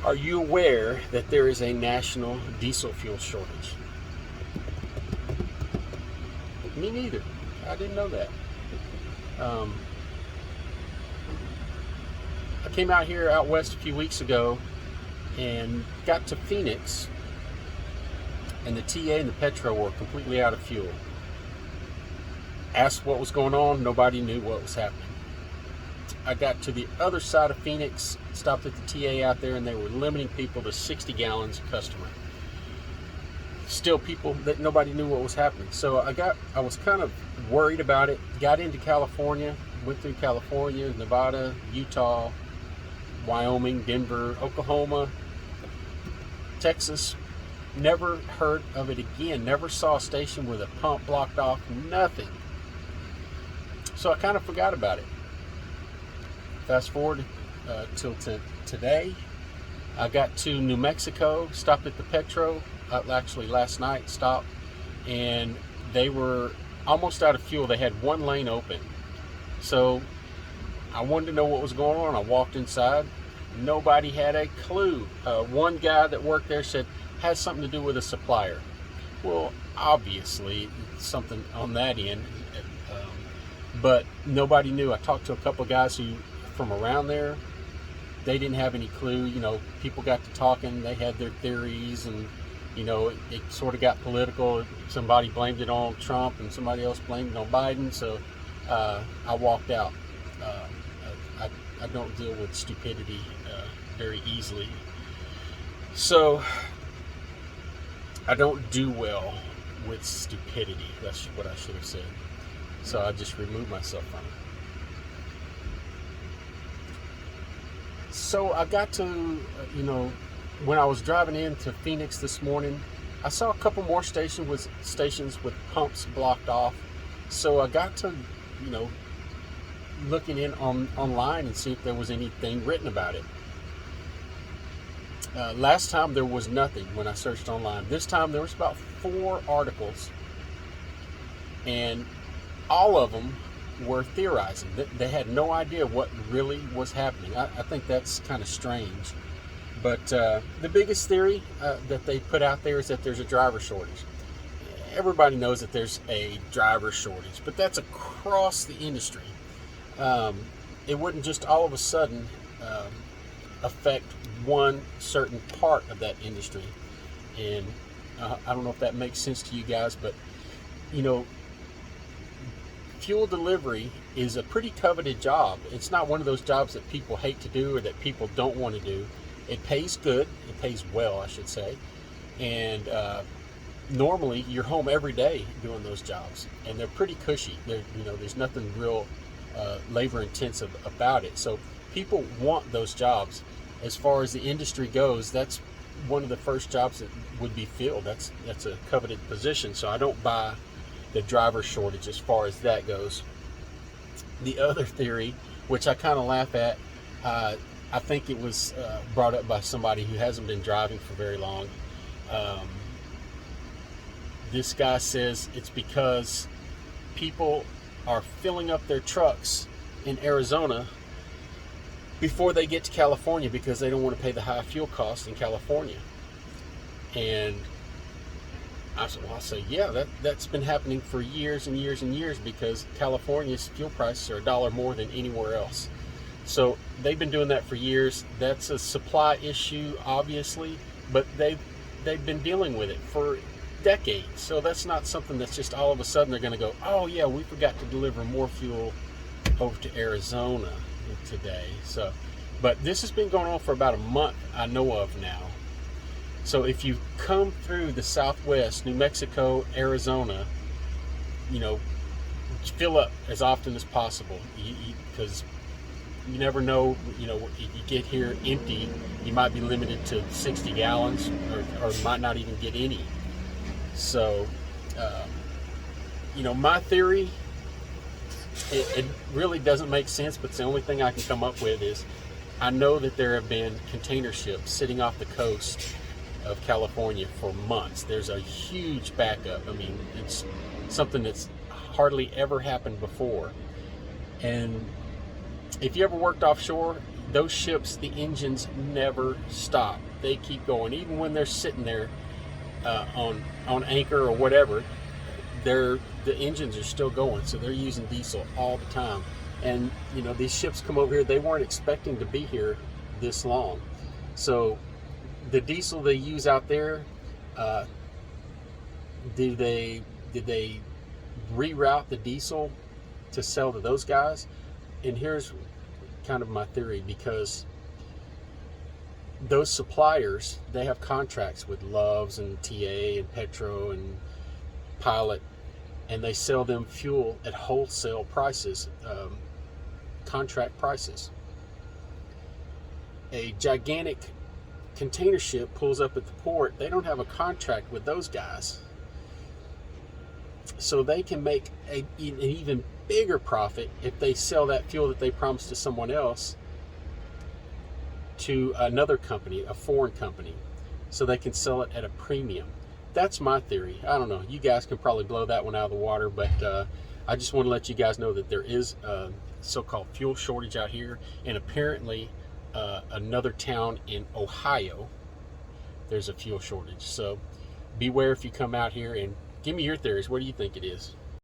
Are you aware that there is a national diesel fuel shortage? Me neither. I didn't know that. Um, I came out here out west a few weeks ago and got to Phoenix, and the TA and the Petro were completely out of fuel. Asked what was going on, nobody knew what was happening. I got to the other side of Phoenix, stopped at the TA out there, and they were limiting people to 60 gallons a customer. Still people that nobody knew what was happening. So I was kind of worried about it. Got into California, went through California, Nevada, Utah, Wyoming, Denver, Oklahoma, Texas. Never heard of it again. Never saw a station with a pump blocked off, nothing. So I kind of forgot about it. Fast forward till today, I got to New Mexico, stopped at the Petro, actually last night stopped, and they were almost out of fuel. They had one lane open. So I wanted to know what was going on. I walked inside. Nobody had a clue. One guy that worked there said, has something to do with a supplier. Well, obviously, something on that end, but nobody knew. I talked to a couple of guys from around there. They didn't have any clue. You know, people got to talking. They had their theories, and you know, it sort of got political. Somebody blamed it on Trump, and somebody else blamed it on Biden. So I walked out. I don't deal with stupidity very easily. So I don't do well with stupidity. That's what I should have said. So I just removed myself from it. So I got to, when I was driving into Phoenix this morning, I saw a couple more stations with pumps blocked off. So I got to, looking in online and see if there was anything written about it. Last time there was nothing when I searched online. This time there was about 4 articles, and all of them were theorizing. They had no idea what really was happening. I think that's kind of strange. But the biggest theory that they put out there is that there's a driver shortage. Everybody knows that there's a driver shortage, but that's across the industry. It wouldn't just all of a sudden affect one certain part of that industry. And I don't know if that makes sense to you guys, but fuel delivery is a pretty coveted job. It's not one of those jobs that people hate to do or that people don't want to do. It pays good. It pays well, I should say. And normally you're home every day doing those jobs, and they're pretty cushy. There's nothing real labor intensive about it. So people want those jobs. As far as the industry goes, that's one of the first jobs that would be filled. That's a coveted position. So I don't buy the driver shortage as far as that goes. The other theory, which I kind of laugh at, I think it was brought up by somebody who hasn't been driving for very long. This guy says it's because people are filling up their trucks in Arizona before they get to California because they don't want to pay the high fuel costs in California. And I say, yeah, that's been happening for years and years and years because California's fuel prices are $1 more than anywhere else. So they've been doing that for years. That's a supply issue, obviously, but they've been dealing with it for decades. So that's not something that's just all of a sudden they're going to go, oh yeah, we forgot to deliver more fuel over to Arizona today. So, but this has been going on for about a month, I know of now. So if you come through the Southwest, New Mexico, Arizona, fill up as often as possible, because you never know. You get here empty, you might be limited to 60 gallons, or might not even get any. So, my theory, it really doesn't make sense, but the only thing I can come up with is I know that there have been container ships sitting off the coast of California for months. There's a huge backup. I mean, it's something that's hardly ever happened before. And if you ever worked offshore, those ships, the engines never stop. They keep going, even when they're sitting there on anchor or whatever. The engines are still going, so they're using diesel all the time. And you know, these ships come over here, they weren't expecting to be here this long. So the diesel they use out there, did they reroute the diesel to sell to those guys? And here's kind of my theory, because those suppliers, they have contracts with Love's and TA and Petro and Pilot, and they sell them fuel at wholesale prices, contract prices. A gigantic container ship pulls up at the port, they don't have a contract with those guys, so they can make an even bigger profit if they sell that fuel that they promised to someone else to another company, a foreign company, so they can sell it at a premium. That's my theory. I don't know. You guys can probably blow that one out of the water, but I just want to let you guys know that there is a so-called fuel shortage out here, and apparently another town in Ohio, there's a fuel shortage. So beware if you come out here, and give me your theories. What do you think it is?